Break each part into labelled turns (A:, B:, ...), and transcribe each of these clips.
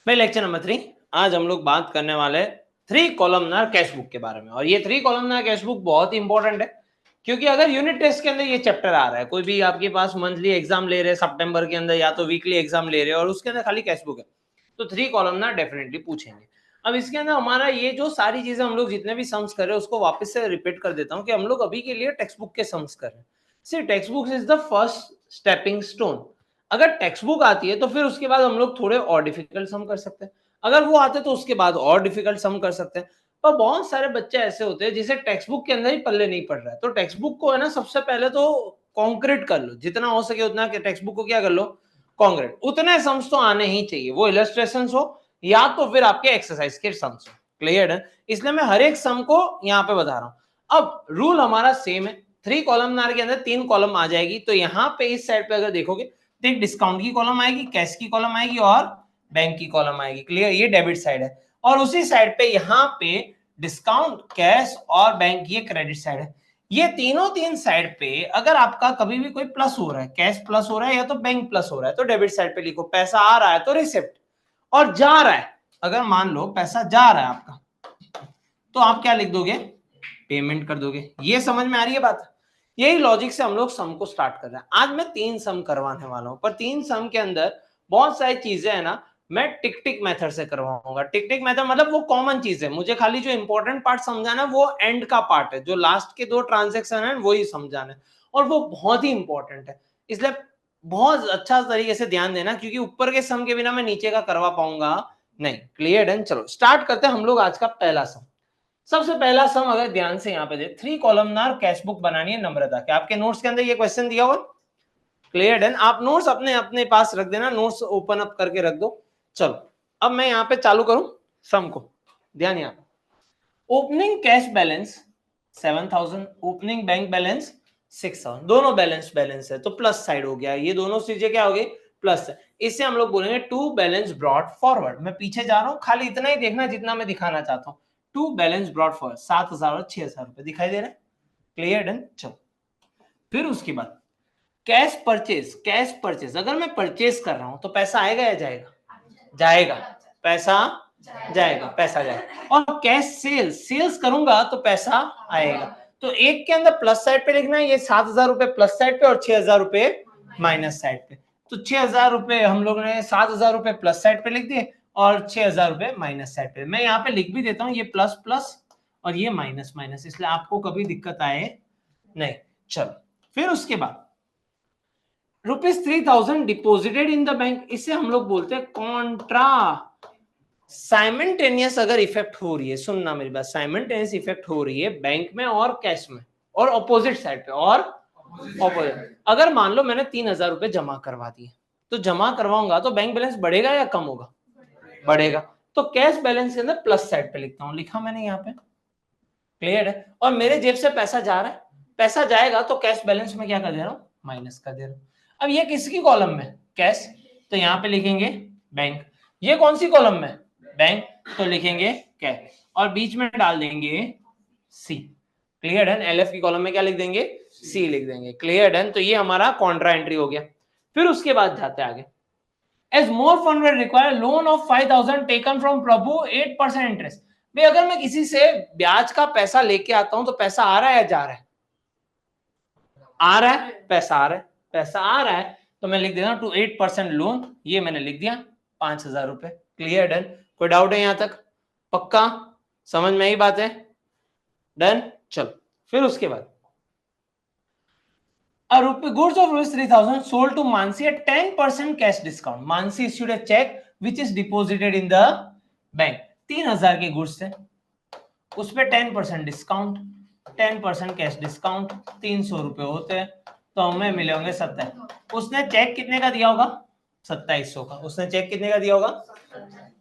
A: भाई lecture number 3। आज हम लोग बात करने वाले 3 कॉलमनार कैश बुक के बारे में। और ये 3 कॉलमनार कैश बुक बहुत ही इंपॉर्टेंट है, क्योंकि अगर यूनिट टेस्ट के अंदर ये चैप्टर आ रहा है, कोई भी आपके पास मंथली एग्जाम ले रहे हैं सितंबर के अंदर या तो वीकली एग्जाम ले रहे हैं और उसके अंदर खाली कैश बुक है, तो 3 कॉलमनार डेफिनेटली पूछेंगे। अब इसके अंदर हमारा ये जो सारी चीजें हम लोग जितने भी सम्स कर रहे हैं उसको वापस से रिपीट कर देता हूँ कि हम लोग अभी के लिए टेक्स्ट बुक के सम्स कर रहे हैं। See textbook is the first stepping stone. अगर टेक्स्ट बुक आती है तो फिर उसके बाद हम लोग थोड़े और डिफिकल्ट सम कर सकते हैं, अगर वो आते तो उसके बाद और डिफिकल्ट सम कर सकते हैं। पर बहुत सारे बच्चे ऐसे होते हैं जिसे टेक्स्ट बुक के अंदर ही पल्ले नहीं पड़ रहा है, तो टेक्स्ट बुक को है ना सबसे पहले तो कॉन्क्रीट कर लो, जितना हो सके उतना टेक्स्ट बुक को क्या कर लो, कॉन्क्रीट। उतने सम्स तो आने ही चाहिए, वो इलस्ट्रेशंस हो या तो फिर आपके एक्सरसाइज के सम्स हो। क्लियर है? इसलिए मैं हर एक सम को यहाँ पे बता रहा हूँ। अब रूल हमारा सेम है, 3 कॉलमनार के अंदर 3 कॉलम आ जाएगी, तो यहाँ पे इस साइड पे अगर देखोगे तो एक डिस्काउंट की कॉलम आएगी, कैश की कॉलम आएगी और बैंक की कॉलम आएगी। क्लियर? ये डेबिट साइड है। और उसी साइड पे यहाँ पे डिस्काउंट, कैश और बैंक, ये क्रेडिट साइड है। ये तीनों तीन साइड पे अगर आपका कभी भी कोई प्लस हो रहा है, कैश प्लस हो रहा है या तो बैंक प्लस हो रहा है, तो डेबिट साइड पे लिखो। पैसा आ रहा है तो रिसिप्ट, और जा रहा है, अगर मान लो पैसा जा रहा है आपका, तो आप क्या लिख दोगे, पेमेंट कर दोगे। ये समझ में आ रही है बात? यही लॉजिक से हम लोग सम को स्टार्ट कर रहे हैं। आज मैं 3 सम करवाने वाला हूं, पर 3 सम के अंदर बहुत सारी चीजें है ना, मैं टिक टिक मेथड से करवाऊंगा। टिक टिक मेथड मतलब वो कॉमन चीज है, मुझे खाली जो इंपॉर्टेंट पार्ट समझाना है वो एंड का पार्ट है, जो लास्ट के 2 ट्रांजेक्शन है वही समझाना है, और वो बहुत ही इंपॉर्टेंट है। इसलिए बहुत अच्छा तरीके से ध्यान देना, क्योंकि ऊपर के सम के बिना मैं नीचे का करवा पाऊंगा नहीं। क्लियर है? चलो स्टार्ट करते हैं हम लोग आज का पहला सम। सबसे पहला सम अगर ध्यान से यहाँ पे दे, 3 कॉलमनार कैश बुक बनानी है नम्रता के। आपके नोट्स के अंदर ये क्वेश्चन दिया हुआ। क्लियर है? आप नोट्स अपने अपने पास रख देना, नोट्स ओपन अप करके रख दो। चलो अब मैं यहाँ पे चालू करूं सम को। ध्यान यहाँ पे, opening cash balance 7000, opening bank balance 6000, दोनों बैलेंस है तो प्लस साइड हो गया। ये दोनों चीजें क्या हो गई, प्लस है। इससे हम लोग बोलेंगे टू बैलेंस ब्रॉट फॉरवर्ड। मैं पीछे जा रहा हूं, खाली इतना ही देखना जितना मैं दिखाना चाहता हूँ। टू बैलेंस ब्रॉट फॉरवर्ड 7000 और 6000 रुपए दिखाई दे रहे हैं। क्लियर? डन। चलो फिर उसके बाद कैश परचेज अगर मैं परचेज कर रहा हूं तो पैसा आएगा या जाएगा? जाएगा। पैसा जाएगा, पैसा जाएगा। और कैश सेल्स करूंगा तो पैसा आएगा। तो एक के अंदर प्लस साइड पे लिखना है, ये 7000 रुपए प्लस साइड पे और 6000 रुपए माइनस साइड पे। तो 6000 रुपए हम लोग ने 7000 रुपए प्लस साइड पे लिख दिए और 6000 रुपए माइनस साइड पे। मैं यहाँ पे लिख भी देता हूँ, ये प्लस प्लस और ये माइनस माइनस, इसलिए आपको कभी दिक्कत आए नहीं। चलो फिर उसके बाद ₹3000 डिपोजिटेड इन द बैंक, इसे हम लोग बोलते हैं कॉन्ट्रा। साइमल्टेनियस अगर इफेक्ट हो रही है, सुनना मेरी बात, साइमल्टेनियस इफेक्ट हो रही है बैंक में और कैश में और ऑपोजिट साइड पे और ऑपोजिट। अगर मान लो मैंने 3000 रुपए जमा करवा दिए, तो जमा करवाऊंगा तो बैंक बैलेंस बढ़ेगा या कम होगा? बढ़ेगा। तो कैश बैलेंस के अंदर प्लस साइड पे लिखता हूं, लिखा मैंने यहाँ पे। क्लियर है? और मेरे जेब से पैसा जा रहा है, पैसा जाएगा तो कैश बैलेंस में क्या कर दे रहा हूँ, माइनस कर दे रहा हूँ। अब ये किसकी कॉलम में, कैश, तो यहाँ पे लिखेंगे बैंक। ये कौन सी कॉलम में, बैंक, तो लिखेंगे कैश और बीच में डाल देंगे सी। क्लियर है? एलएफ की कॉलम में क्या लिख देंगे, सी लिख देंगे। क्लियर है? तो ये हमारा कॉन्ट्रा एंट्री हो गया। फिर उसके बाद जाते हैं आगे, as more fund were required, loan of 5000 taken from Prabhu 8% interest. भाई अगर मैं किसी से ब्याज का पैसा लेके आता हूं तो पैसा आ रहा है या जा रहा है? आ रहा है, पैसा आ रहा है, पैसा आ रहा है, तो मैं लिख देता हूं टू 8% लोन, ये मैंने लिख दिया 5000 रुपए। क्लियर? डन। कोई डाउट है यहां तक? पक्का समझ में आई बात है? डन। चलो फिर उसके बाद goods of ₹3000 sold to Mansi at 10% cash discount. Mansi issued a check which is deposited in the bank. 3000 के गुड्स थे, उस पे 10% डिस्काउंट, 10% कैश डिस्काउंट, 300 रुपए होते हैं, तो हमें मिले होंगे 27। उसने चेक कितने का दिया होगा, 2700 का। उसने चेक कितने का दिया होगा,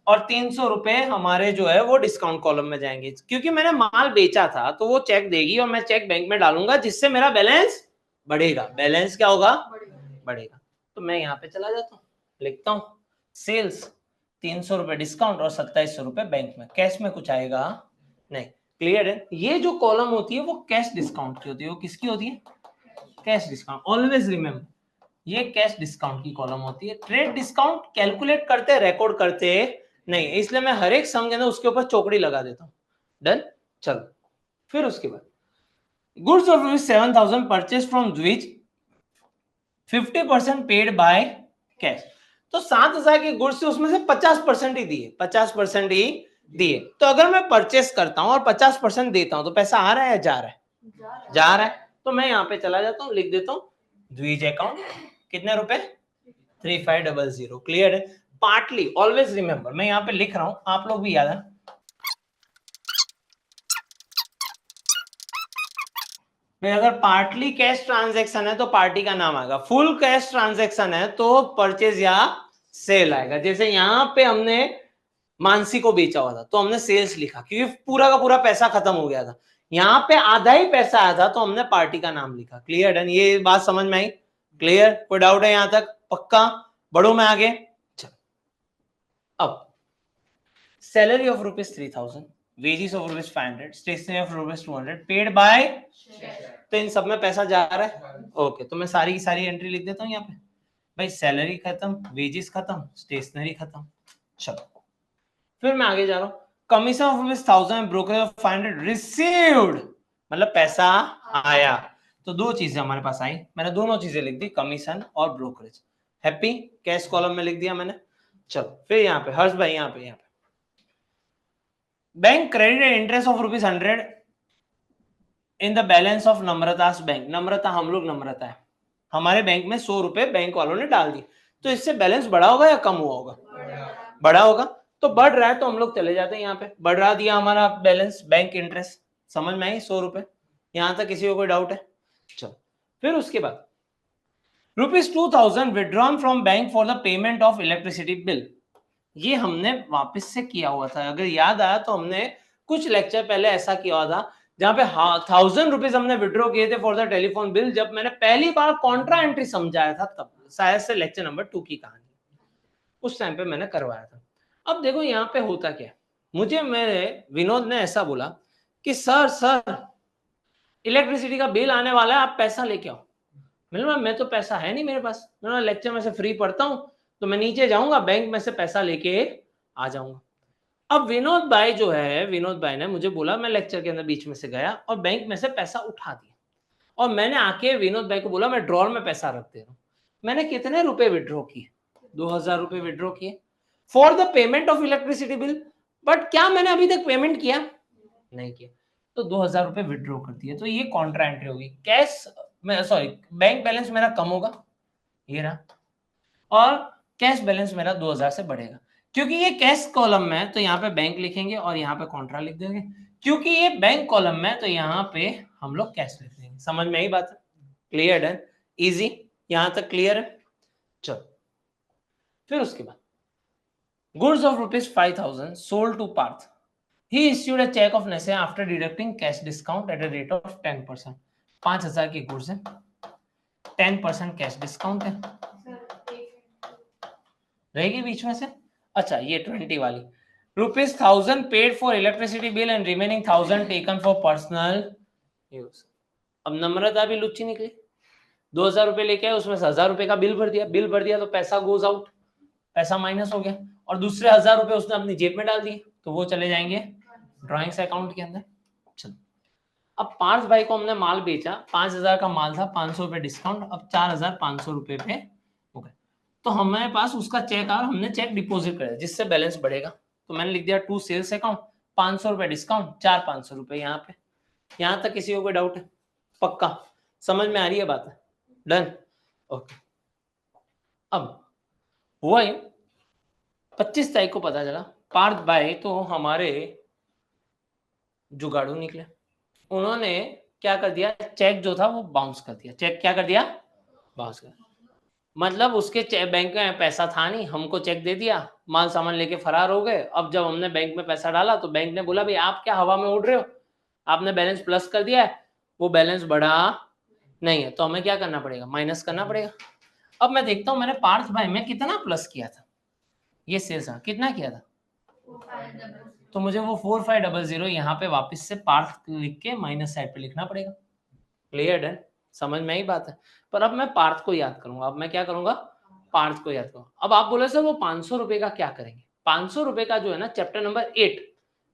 A: और 300 रुपए हमारे जो है वो डिस्काउंट कॉलम में जाएंगे, क्योंकि मैंने माल बेचा था तो वो चेक देगी और मैं चेक बैंक में डालूंगा, जिससे मेरा बैलेंस बढ़ेगा। बैलेंस क्या होगा, बढ़ेगा। तो मैं यहाँ पे चला जाता हूँ, लिखता हूँ सेल्स 300 रुपए डिस्काउंट और 2700 रुपए बैंक में, कैश में कुछ आएगा नहीं। क्लियर है? ये जो कॉलम होती है वो कैश डिस्काउंट की होती है। वो किसकी होती है, कैश डिस्काउंट। ऑलवेज रिमेम्बर, ये कैश डिस्काउंट की कॉलम होती है। ट्रेड डिस्काउंट कैलकुलेट करते, रिकॉर्ड करते नहीं, इसलिए मैं हर एक सम के अंदर उसके ऊपर चौकड़ी लगा देता हूँ। डन। चलो फिर उसके बाद goods of rupees 7,000 purchase from द्विज, 50% पेड बाय कैश। तो 7,000 के गुड्स से उसमें से 50% ही दिए, 50% ही दिए। तो अगर मैं परचेस करता हूं और 50% देता हूं तो पैसा आ रहा है या जा रहा है? जा रहा है। तो मैं यहाँ पे चला जाता हूँ, लिख देता हूँ द्विज अकाउंट, कितने रुपए? 3500। क्लियर है? पार्टली, ऑलवेज रिमेंबर, मैं यहाँ पे लिख रहा हूं, आप लोग भी याद है। अगर पार्टली कैश ट्रांजैक्शन है तो पार्टी का नाम आएगा, फुल कैश ट्रांजैक्शन है तो परचेज या सेल आएगा। जैसे यहाँ पे हमने मानसी को बेचा हुआ था तो हमने सेल्स लिखा क्योंकि पूरा का पूरा पैसा खत्म हो गया था। यहाँ पे आधा ही पैसा आया था तो हमने पार्टी का नाम लिखा। Clear done? ये बात समझ में आई? क्लियर? कोई डाउट है यहाँ तक? पक्का? बढ़ो मैं आगे। चलो अब salary of ₹3,000, wages of ₹500, stationery of ₹200, paid by, तो इन सब में पैसा जा रहा है। ओके, तो मैं सारी की सारी एंट्री लिख देता हूँ यहाँ पे। भाई सैलरी खत्म, वेजेस खत्म, स्टेशनरी खत्म। चलो फिर मैं आगे जा रहा हूँ। Commission of ₹1,000, brokerage of 500 received, मतलब पैसा आया। तो दो चीजें हमारे पास आई, मैंने दोनों चीजें लिख दी, कमीशन और ब्रोकरेज। हैप्पी? कैश कॉलम में लिख दिया मैंने। चलो फिर यहाँ पे हर्ष भाई, यहाँ पे bank credit interest of ₹100 in the balance of Namrata's bank. Namrata, हम लोग नम्रता है, हमारे बैंक में 100 रुपए बैंक वालों ने डाल दिए, तो इससे बैलेंस बढ़ा होगा या कम हुआ होगा? बढ़ा होगा। तो बढ़ रहा है तो हम लोग चले जाते हैं यहाँ पे, बढ़ा दिया हमारा बैलेंस, बैंक इंटरेस्ट। समझ में आई? 100 रुपए। यहां तक किसी को कोई डाउट है? चलो फिर उसके बाद ₹2,000 withdrawn from bank for the payment of electricity bill. ये हमने वापस से किया हुआ था, अगर याद आया तो हमने कुछ लेक्चर पहले ऐसा किया हुआ था जहां पे ₹1,000 हमने विड्रॉ किए थे फॉर द टेलीफोन बिल, जब मैंने पहली बार कॉन्ट्रा एंट्री समझाया था तब, शायद से लेक्चर नंबर 2 की कहानी, उस टाइम पे मैंने करवाया था। अब देखो यहाँ पे होता क्या, मुझे मेरे विनोद ने ऐसा बोला कि सर इलेक्ट्रिसिटी का बिल आने वाला है, आप पैसा लेके आओ। मैं तो पैसा है नहीं मेरे पास, मैं लेक्चर में से फ्री पढ़ता हूँ तो मैं नीचे जाऊंगा बैंक में से पैसा लेके आ जाऊंगा। अब विनोद भाई जो है, विनोद भाई ने मुझे बोला, मैं लेक्चर के अंदर बीच में से गया और बैंक में से पैसा उठा दिया और मैंने आके विनोद भाई को बोला मैं ड्रॉर में पैसा रख दे रहा हूँ। मैंने कितने रुपए विड्रॉ किए? 2,000 रुपए विड्रॉ किए for the payment of electricity bill. But क्या मैंने अभी तक पेमेंट किया? नहीं किया। तो 2,000 रुपए विड्रॉ कर दिए, तो ये कॉन्ट्रा एंट्री होगी। कैश में, सॉरी, बैंक बैलेंस मेरा कम होगा, ये रहा, और कैश बैलेंस मेरा 2,000 से बढ़ेगा। क्योंकि ये कैश कॉलम में है तो यहाँ पे बैंक लिखेंगे और यहाँ पे कॉन्ट्रा लिख देंगे, क्योंकि ये बैंक कॉलम में है तो यहाँ पे हम लोग कैश लिख देंगे। समझ में आई बात? क्लियर है? इजी? यहाँ तक क्लियर है? चलो फिर उसके बाद goods of ₹5,000 sold to Parth, he issued a check of Nese after deducting cash discount at a rate of 10%। 5,000 की गुड्स है, 10% कैश डिस्काउंट है, रहेगी बीच में से। अच्छा ये 20 वाली, ₹1,000 paid for electricity bill and remaining 1,000 taken for personal use. अब नम्रता भी लुच्ची निकली, 2,000 रुपए लेके आए, उसमें से 1,000 रुपए का बिल भर दिया, बिल भर दिया तो पैसा गोज आउट, पैसा माइनस हो गया, और दूसरे 1,000 रुपए उसने अपनी जेब में डाल दिए तो वो चले जाएंगे ड्राइंग्स अकाउंट के अंदर। चलो अब पार्थ भाई को हमने माल बेचा, 5,000 का माल था, 500 रुपए डिस्काउंट, अब 4,500 रुपए पे हो गए। तो हमारे पास उसका चेक आ, हमने चेक डिपॉजिट कर, जिससे बैलेंस बढ़ेगा। तो मैंने लिख दिया टू सेल्स अकाउंट, 500 रुपए डिस्काउंट, 4,500 रुपए यहाँ पे। यहाँ तक किसी को कोई डाउट है? पक्का समझ में आ रही है बात? डन। ओके, अब हुआ 25 तारीख को पता चला पार्थ भाई तो हमारे जुगाड़ू निकले, उन्होंने क्या कर दिया, चेक जो था वो बाउंस कर दिया। चेक क्या कर दिया? बाउंस कर, मतलब उसके बैंक में पैसा था नहीं, हमको चेक दे दिया, माल सामान लेके फरार हो गए। अब जब हमने बैंक में पैसा डाला तो बैंक ने बोला भाई आप क्या हवा में उड़ रहे हो, आपने बैलेंस प्लस कर दिया है, वो बैलेंस बढ़ा नहीं है, तो हमें क्या करना पड़ेगा? माइनस करना पड़ेगा। अब मैं देखता हूँ मैंने पार्थ भाई में कितना प्लस किया था, ये सेल्स कितना किया था, तो मुझे वो 4500 यहाँ पे वापस से पार्थ लिख के माइनस साइड पे लिखना पड़ेगा। क्लियर है? समझ में ही बात है। पर अब मैं पार्थ को याद करूंगा, अब मैं क्या करूंगा? पार्थ को याद करूंगा। अब आप बोले सर वो 500 रुपए का क्या करेंगे? 500 रुपए का जो है ना चैप्टर नंबर 8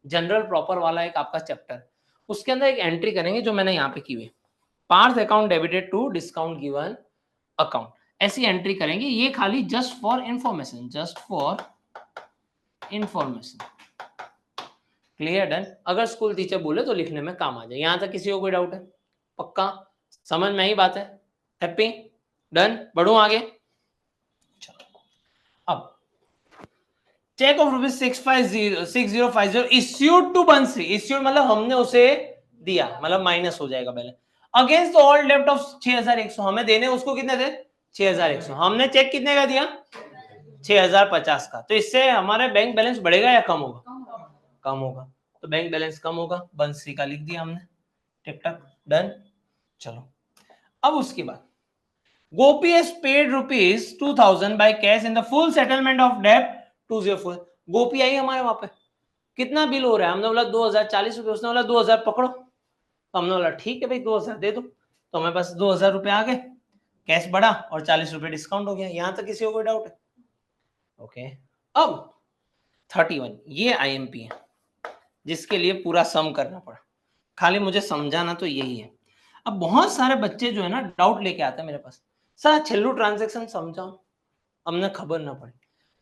A: जनरल प्रॉपर वाला एक आपका चैप्टर, उसके अंदर एक एंट्री करेंगे जो मैंने यहाँ पे की हुई, Parth account debited to discount given account, ऐसी एंट्री करेंगे। ये खाली just for information, just for information. Clear, done. अगर स्कूल टीचर बोले तो लिखने में काम आ जाए। यहां तक किसी को कोई डाउट है? पक्का समझ में ही बात है? Happy, done. बढ़ू आगे। अब cheque of rupees 6050 issued to Bansi, issued मतलब हमने उसे दिया, मतलब माइनस हो जाएगा बैलेंस, अगेंस्ट ऑल डेब्ट ऑफ 6100, हमें देने उसको कितने थे 6100, हमने चेक कितने का दिया 6050 का, तो इससे हमारे बैंक बैलेंस बढ़ेगा या कम होगा? कम होगा, तो बैंक बैलेंस कम होगा, बंसी का लिख दिया हमने, टिक टक, डन। चलो अब उसके बाद गोपी has paid rupees 2000 by cash in the full settlement of debt 204, गोपी आई हमारे वहां पे, कितना बिल हो रहा है, हमने बोला 2040 रुपए, उसने बोला 2000 पकड़ो, तो हमने बोला ठीक है भाई 2000 दे दो, तो हमारे पास 2000 रुपए आ गए, कैश बढ़ा और 40 रुपए डिस्काउंट हो गया। यहां तक किसी को कोई डाउट है? ओके। अब 31 ये आईएमपी है जिसके लिए पूरा सम करना पड़ा, खाली मुझे समझाना तो यही है। अब बहुत सारे बच्चे जो है ना डाउट लेके आते हैं मेरे पास, सर छेल्लू ट्रांजेक्शन समझाओ, अમને ખબર ના પડે,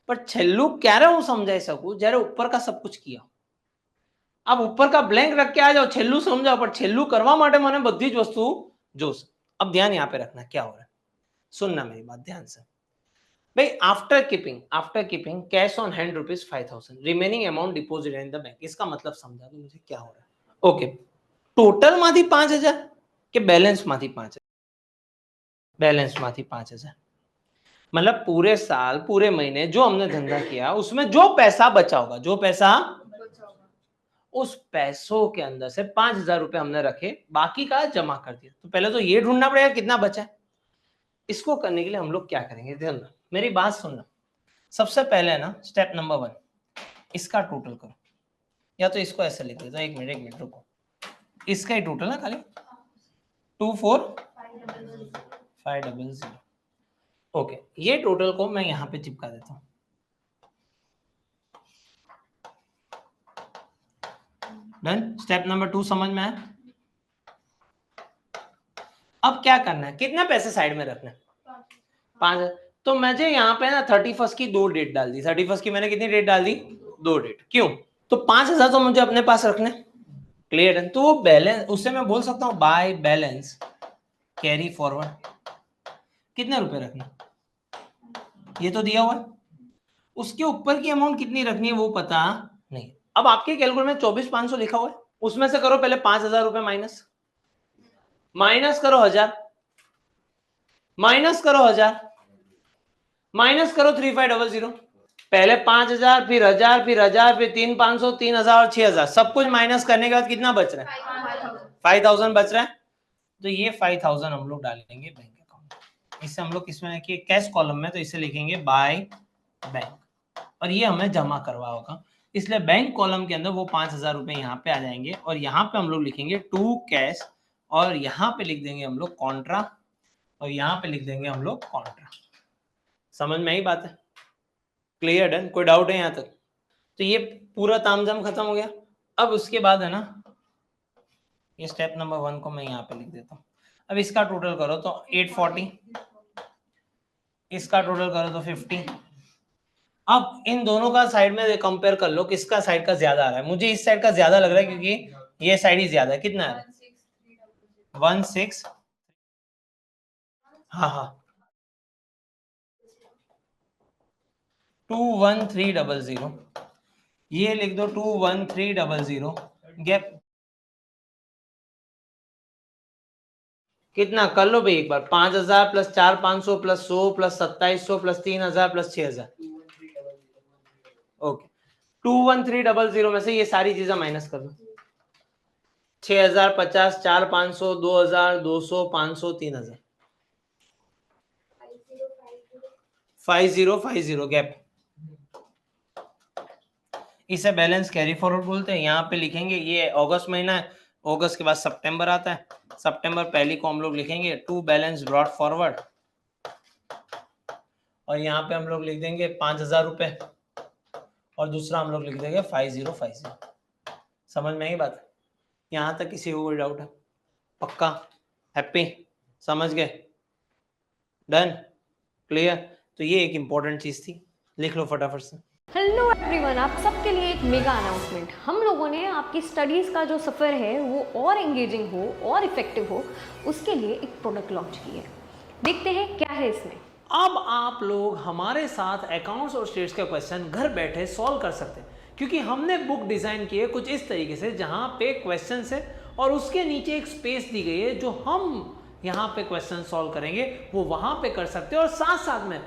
A: पर છેલ્લું ક્યારે હું સમજાઈ શકું જ્યારે ઉપર का सब कुछ किया। आप ऊपर का ब्लैंक रख के आ जाओ, छेल्लू समझाओ, पर छेल्लू करवा माटे મને બધી જ વસ્તુ જોશે। अब ध्यान यहाँ पे रखना क्या हो रहा है, सुनना मेरी बात ध्यान से भाई। After keeping cash on hand ₹5000, remaining amount deposit in the bank, इसका मतलब समझा दो मुझे क्या हो रहा है। ओके, टोटल माथी 5000 के बैलेंस माथी 5000, बैलेंस माथी 5000, मतलब पूरे साल पूरे महीने जो हमने धंधा किया उसमें जो पैसा बचा होगा, जो पैसा उस पैसों के अंदर से 5000 रुपए हमने रखे, बाकी का जमा कर दिया। तो पहले तो ये ढूंढना पड़ेगा कितना बचा है। इसको करने के लिए हम लोग क्या करेंगे, ध्यान दो मेरी बात सुनना। सबसे पहले ना स्टेप नंबर 1, इसका टोटल करो, या तो इसको ऐसे लिख देता, एक मिनट रुको, इसका ही टोटल ना खाली 24500। ओके, ये टोटल को मैं यहां पे चिपका देता हूं। डन, स्टेप नंबर 2 समझ में आया? अब क्या करना है, कितने पैसे साइड में रखना है 5, तो मुझे यहाँ पे ना 31 की 2 डेट डाल दी, 31 की मैंने कितनी डेट डाल दी 2 डेट, क्यों? तो 5000 तो मुझे अपने पास रखने, क्लियर है? तो वो बैलेंस उससे मैं बोल सकता हूँ बाय बैलेंस कैरी फॉरवर्ड, कितने रुपए रखने, ये तो दिया हुआ है, उसके ऊपर की अमाउंट कितनी रखनी है वो पता नहीं। अब आपके कैलकुलेटर में 24500 लिखा हुआ है, उसमें से करो पहले 5000 रुपए माइनस करो 1000, माइनस करो 1000, माइनस करो 3500, पहले 5000 फिर 1000 फिर 1000 फिर 3500 3000 और 6000, सब कुछ माइनस करने के बाद कितना बच रहा है 5000 बच रहा है। तो ये 5000 हम लोग डालेंगे बैंक अकाउंट, इसे हम लोग किसमें लिखिए कैश कॉलम में, तो इसे लिखेंगे बाय बैंक, और ये हमें जमा करवा होगा, इसलिए बैंक कॉलम के अंदर वो 5000 रुपए यहाँ पे आ जाएंगे, और यहाँ पे हम लोग लिखेंगे टू कैश, और यहाँ पे लिख देंगे हम लोग कॉन्ट्रा, और यहाँ पे लिख देंगे हम लोग कॉन्ट्रा। समझ में आई बात है? Clear, done. कोई डाउट है यहाँ तक? तो ये पूरा तामझाम खत्म हो गया। अब उसके बाद है ना, ये स्टेप नंबर 1 को मैं यहाँ पे लिख देता हूँ। अब इसका टोटल करो तो 840, इसका टोटल करो तो 50। अब इन दोनों का साइड में कंपेयर कर लो, किसका साइड का ज्यादा आ रहा है। मुझे इस साइड का ज्यादा लग रहा है क्योंकि ये साइड ही ज्यादा है। कितना है 16, हाँ 21300, ये लिख दो 21300 गैप, कितना कर लो भाई एक बार, 5000 plus 4500 plus 100 plus 2700 plus 3000 plus 6000, okay 21300 में से ये सारी चीजें माइनस कर दो, 6000 50 4500 2000 200 500 3000, 5050 गैप, इसे बैलेंस कैरी फॉरवर्ड बोलते हैं। यहाँ पे लिखेंगे ये अगस्त महीना है, अगस्त के बाद सितंबर आता है, सितंबर पहली को हम लोग लिखेंगे टू बैलेंस ब्रॉट फॉरवर्ड, और यहाँ पे हम लोग लिख देंगे 5000 रुपए, और दूसरा हम लोग लिख देंगे 5050। समझ में आई बात? यहां तक किसी को कोई डाउट है? पक्का? हैप्पी? समझ गए? डन? क्लियर? तो ये एक इंपॉर्टेंट चीज थी, लिख लो फटाफट से।
B: हेलो एवरीवन, आप सबके लिए एक मेगा अनाउंसमेंट। हम लोगों ने आपकी स्टडीज़ का जो सफ़र है वो और एंगेजिंग हो और इफेक्टिव हो, उसके लिए एक प्रोडक्ट लॉन्च की है। देखते हैं क्या है इसमें।
A: अब आप लोग हमारे साथ अकाउंट्स और स्टेट्स का क्वेश्चन घर बैठे सॉल्व कर सकते हैं, क्योंकि हमने बुक डिज़ाइन की है कुछ इस तरीके से जहां पे क्वेश्चन है और उसके नीचे एक स्पेस दी गई है, जो हम यहाँ पे क्वेश्चन सॉल्व करेंगे वो वहां पे कर सकते हैं। और साथ साथ में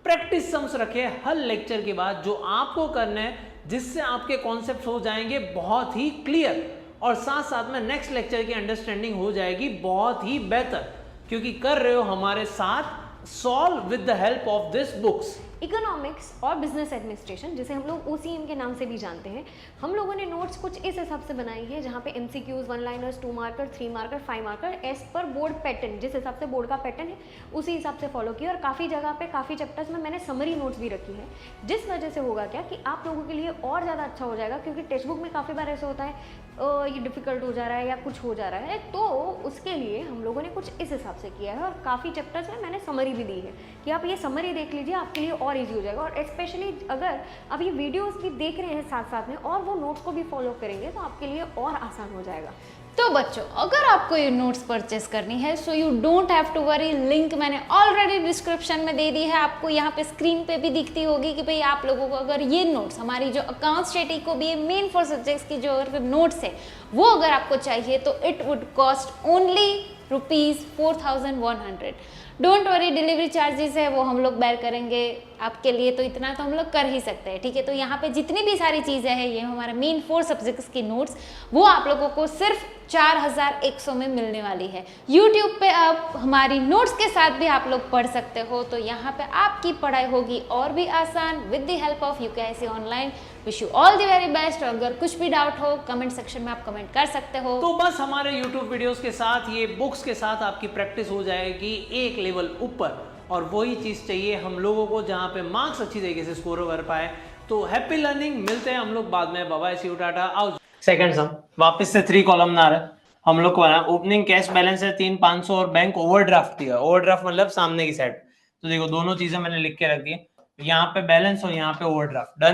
A: प्रैक्टिस सम्स रखे हर लेक्चर के बाद जो आपको करना है, जिससे आपके कॉन्सेप्ट हो जाएंगे बहुत ही क्लियर और साथ साथ में नेक्स्ट लेक्चर की अंडरस्टैंडिंग हो जाएगी बहुत ही बेहतर, क्योंकि कर रहे हो हमारे साथ solve with the help of this books.
B: Economics और बिजनेस एडमिनिस्ट्रेशन, जिसे हम लोग OCM के नाम से भी जानते हैं, हम लोगों ने नोट्स कुछ इस हिसाब से बनाई है जहाँ पे MCQs, 1 liners, 2 marker, 3 marker, 5 marker as पर बोर्ड पैटर्न, जिस हिसाब से बोर्ड का पैटर्न है उसी हिसाब से फॉलो किया। और काफ़ी जगह पे काफ़ी चैप्टर्स में मैंने समरी नोट्स भी रखी है, जिस वजह से होगा क्या कि आप लोगों के लिए और ज़्यादा अच्छा हो जाएगा, क्योंकि टेक्स्ट बुक में काफ़ी बार ऐसा होता है ये डिफ़िकल्ट हो जा रहा है या कुछ हो जा रहा है, तो उसके लिए हम लोगों ने कुछ इस हिसाब से किया है। और काफ़ी चैप्टर्स में मैंने समरी भी दी है कि आप ये समरी देख लीजिए, आपके लिए और ईजी हो जाएगा। और स्पेशली अगर आप ये वीडियोस भी देख रहे हैं साथ साथ में और वो नोट्स को भी फॉलो करेंगे तो आपके लिए और आसान हो जाएगा।
C: तो बच्चों, अगर आपको ये नोट्स परचेस करनी है so you don't have to worry, link मैंने ऑलरेडी डिस्क्रिप्शन में दे दी है। आपको यहाँ पे स्क्रीन पे भी दिखती होगी कि भाई आप लोगों को अगर ये नोट्स, हमारी जो अकाउंट स्टडी को भी मेन 4 सब्जेक्ट्स की जो नोट्स है वो अगर आपको चाहिए तो it would cost only ₹4100। Don't worry, delivery charges है वो हम लोग बेयर करेंगे आपके लिए, तो इतना तो हम लोग कर ही सकते हैं, ठीक है। तो यहाँ पे जितनी भी सारी चीज़ें हैं, ये हमारे मेन 4 सब्जेक्ट्स की नोट्स, वो आप लोगों को सिर्फ 4100 में मिलने वाली है। यूट्यूब पे आप हमारी नोट्स के साथ भी आप लोग पढ़ सकते हो, तो यहाँ पे आपकी पढ़ाई होगी और भी आसान with the help of UKIC online. Wish you all the very best. और अगर कुछ भी डाउट हो कमेंट सेक्शन में आप कमेंट कर सकते हो।
A: तो बस हमारे YouTube वीडियोस के साथ, ये बुक्स के साथ आपकी प्रैक्टिस हो जाएगी एक लेवल ऊपर, और वही चीज़ चाहिए हम लोगों को जहाँ पे मार्क्स अच्छी तरीके से स्कोर कर पाए। तो हैप्पी लर्निंग, मिलते हैं हम लोग बाद में। Bye bye, see you, tata, आओ। सेकंड सम वापस से 3 कॉलमनार है हम लोग को है। ओपनिंग कैश बैलेंस है 3500 और बैंक ओवरड्राफ्ट दिया। ओवरड्राफ्ट मतलब सामने की साइड। तो देखो दोनों चीजें मैंने लिख के रखी है, यहाँ पे बैलेंस और यहाँ पे ओवरड्राफ्ट। डन?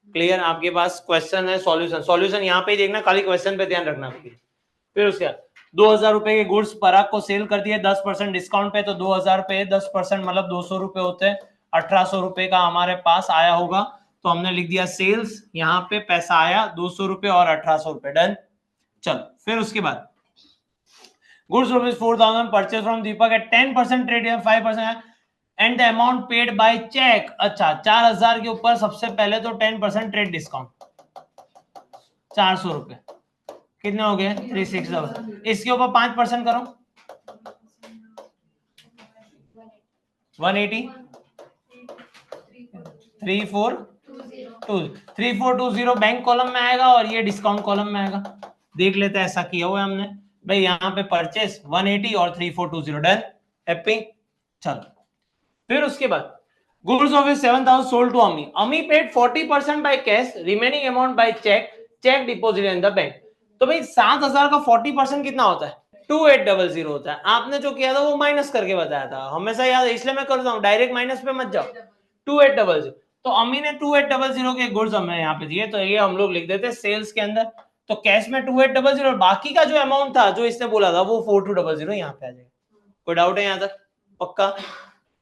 A: क्लियर? आपके पास क्वेश्चन है, सॉल्यूशन। सॉल्यूशन यहाँ पे ही देखना, खाली क्वेश्चन पे ध्यान रखना। फिर उसके बाद 2000 रुपए के गुड्स पराग को सेल कर दिए 10% डिस्काउंट पे, तो 2000 पे 10% मतलब 200 रुपए होते हैं। 1800 रुपए का हमारे पास आया होगा, तो हमने लिख दिया सेल्स। यहाँ पे पैसा आया 200 रुपए और 1800 रुपए। डन? चलो फिर उसके बाद goods rupees 4000 purchase from Deepak at 10% trade या 5% and the amount paid by cheque. अच्छा, 4000 के ऊपर सबसे पहले तो 10% ट्रेड डिस्काउंट, 400 रुपए कितने हो गए? 360। इसके ऊपर 5% करो, 180, 3420 बैंक कॉलम में आएगा और ये डिस्काउंट कॉलम में आएगा। देख लेते हैं, ऐसा किया हुआ है हमने भाई। यहाँ पे परचेस 180 और 3420। डन? हैप्पी? चलो फिर उसके बाद goods of 7000 sold to Ami. Ami paid 40% by cash, remaining amount by cheque, cheque deposit in the bank. तो भाई 7000 का 40% कितना होता है? 2800 होता है। आपने जो किया था वो माइनस करके बताया था, हमेशा याद है, इसलिए मैं करता हूँ, डायरेक्ट माइनस पे मत जाओ। 2800। तो अमी ने 2800 के गुड्स हमें यहाँ पे दिए, तो ये हम लोग लिख देते सेल्स के अंदर। तो कैश में 2800, बाकी का जो अमाउंट था जो इसने बोला था वो 4200 यहाँ पे आ जाएगा। कोई डाउट है यहाँ तक? पक्का?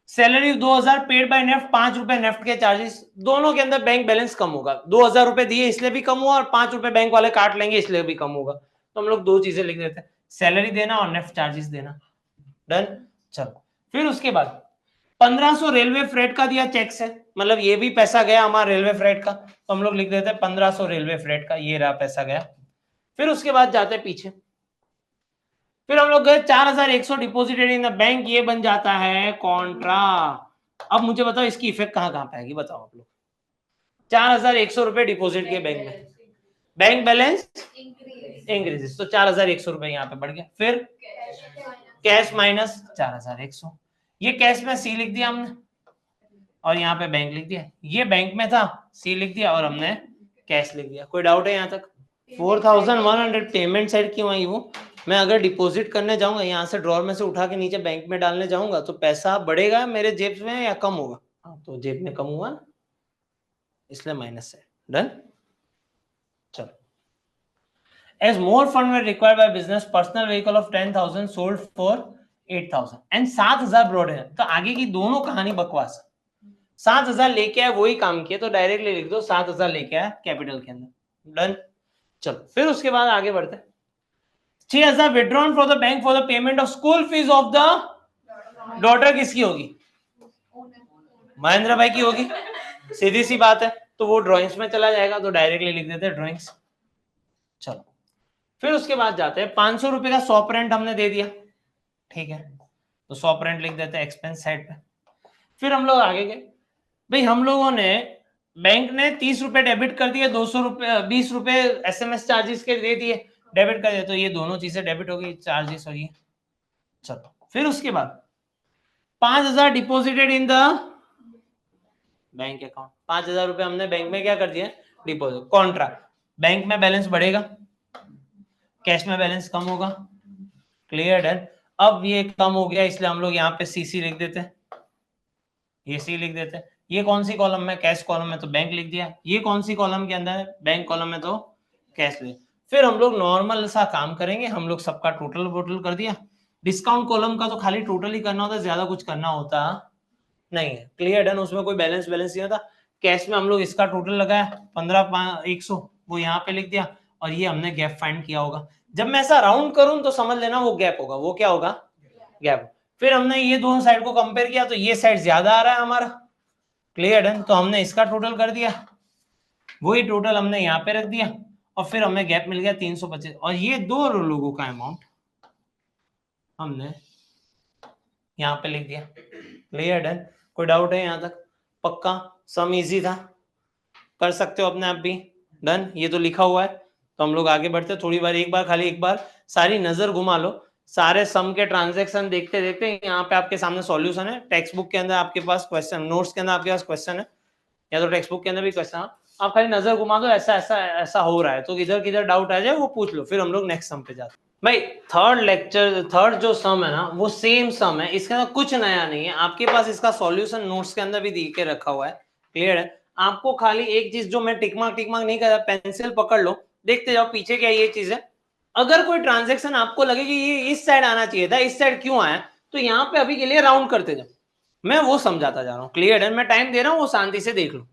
A: सैलरी 2000 पेड बाय नेफ्ट, 5 रुपए नेफ्ट के चार्जेस। दोनों के अंदर बैंक बैलेंस कम होगा, 2000 रुपए दिए इसलिए भी कम हुआ और 5 रुपए बैंक वाले काट लेंगे इसलिए भी कम होगा। तो हम लोग दो चीजें लिख देते हैं, सैलरी देना और नेफ्ट चार्जेस देना। डन? चलो फिर उसके बाद 1500 रेलवे फ्रेट का दिया चेक से, मतलब ये भी पैसा गया हमारा रेलवे फ्रेट का, तो हम लोग लिख देते हैं 1500 रेलवे फ्रेट का, ये रहा पैसा गया। फिर उसके बाद जाते हैं पीछे, फिर हम लोग गए 4100 डिपॉजिटेड इन द बैंक, ये बन जाता है कॉन्ट्रा। अब मुझे बताओ इसकी इफेक्ट कहां कहां पे आएगी, बताओ आप लोग। 4100 रुपए डिपॉजिट किए बैंक में, बैंक बैलेंस इंक्रीजेस, तो 4100 रुपए यहाँ पे बढ़ गया। फिर कैश माइनस 4100, ये कैश में सी लिख दिया हमने और यहाँ पे बैंक लिख दिया, ये बैंक में था, सी लिख दिया और हमने कैश लिख दिया। कोई डाउट है यहाँ तक? 4100 पेमेंट साइड क्यों आई वो? मैं अगर डिपॉजिट करने जाऊंगा यहाँ से ड्रॉर में से उठा के नीचे बैंक में डालने जाऊंगा तो पैसा बढ़ेगा मेरे जेब में या कम होगा? हाँ, तो जेब में कम हुआ ना, इसलिए माइनस है। डन। चलो, as more fund were required by business, personal vehicle of 10,000 sold for 8,000 and 7,000 brought in। तो आगे की दोनों कहानी बकवास। 7,000 लेके आए वही काम किया, तो डायरेक्टली लिख दो 7,000 लेके आया कैपिटल के अंदर। डन। चलो फिर उसके बाद आगे बढ़ते हैं। 6,000 withdrawn for the bank for the payment of school fees of the daughter. किसकी होगी? महेंद्र भाई की होगी, सीधी सी बात है। तो वो ड्राइंग्स में चला जाएगा, तो डायरेक्टली लिख देते हैं ड्राइंग्स। चलो फिर उसके बाद जाते हैं 500 रुपए का शॉप रेंट हमने दे दिया, ठीक है, तो शॉप रेंट लिख देते हैं एक्सपेंस साइड पे। फिर हम लोग आगे गए, भाई हम लोगों ने बैंक ने 30 रुपए डेबिट कर दिए, 200 रुपए 20 रुपए एसएमएस चार्जेस के दे दिए, डेबिट कर दिए, तो ये दोनों चीजें डेबिट हो गई, चार्जेस और ये। चलो फिर उसके बाद 5,000 deposited in the bank account. 5,000 रुपए हमने बैंक में क्या कर दिया? डिपॉजिट। कॉन्ट्रा, बैंक में बैलेंस बढ़ेगा, कैश में बैलेंस कम होगा। क्लियर? डन। अब ये कम हो गया, इसलिए हम लोग यहाँ पे सीसी लिख देते हैं, ये सी लिख देते हैं। ये कौन सी कॉलम में? कैश कॉलम में, तो बैंक लिख दिया। ये कौन सी कॉलम के अंदर है? बैंक कॉलम में, तो कैश लिख। फिर हम लोग नॉर्मल सा काम करेंगे, हम लोग सबका टोटल वोटल कर दिया। डिस्काउंट कॉलम का तो खाली टोटल ही करना होता है, ज्यादा कुछ करना होता नहीं है। क्लियर? डन। उसमें कोई बैलेंस नहीं होता। कैश में हम लोग इसका टोटल लगाया 15,100, वो यहाँ पे लिख दिया, और ये हमने गैप फाइंड किया होगा। जब मैं ऐसा राउंड करूं तो समझ लेना वो गैप होगा। वो क्या होगा? गैप। फिर हमने ये दोनों साइड को कंपेयर किया, तो ये साइड ज्यादा आ रहा है हमारा। क्लियर? डन। तो हमने इसका टोटल कर दिया, वही टोटल हमने यहाँ पे रख दिया, और फिर हमें गैप मिल गया 325, और ये दो लोगों का अमाउंट हमने यहाँ पे लिख दिया। क्लियर? डन। कोई डाउट है यहाँ तक? पक्का? सम इजी था, कर सकते हो अपने आप भी। डन। ये तो लिखा हुआ है, तो हम लोग आगे बढ़ते। थोड़ी बार एक बार सारी नजर घुमा लो, सारे सम के ट्रांजैक्शन देखते देखते। यहाँ पे आपके सामने सॉल्यूशन है, टेक्स्ट बुक के अंदर आपके पास क्वेश्चन, नोट्स के अंदर आपके पास क्वेश्चन है, या तो टेक्स्ट बुक के अंदर भी क्वेश्चन है। आप खाली नजर घुमा दो, ऐसा ऐसा ऐसा हो रहा है, तो इधर किधर डाउट आ जाए वो पूछ लो, फिर हम लोग नेक्स्ट सम पे जाते हैं। भाई थर्ड जो सम है ना, वो सेम सम है, इसके अंदर कुछ नया नहीं है। आपके पास इसका सॉल्यूशन नोट्स के अंदर भी दी के रखा हुआ है। क्लियर है? आपको खाली एक चीज जो मैं टिक मार्क नहीं कर रहा, पेंसिल पकड़ लो, देखते जाओ पीछे क्या ये चीज है। अगर कोई ट्रांजैक्शन आपको लगे कि ये इस साइड आना चाहिए था, इस साइड क्यों आया, तो यहाँ पे अभी के लिए राउंड करते जाओ, मैं वो समझाता जा रहा हूँ। क्लियर है? मैं टाइम दे रहा हूँ, वो शांति से देख लो।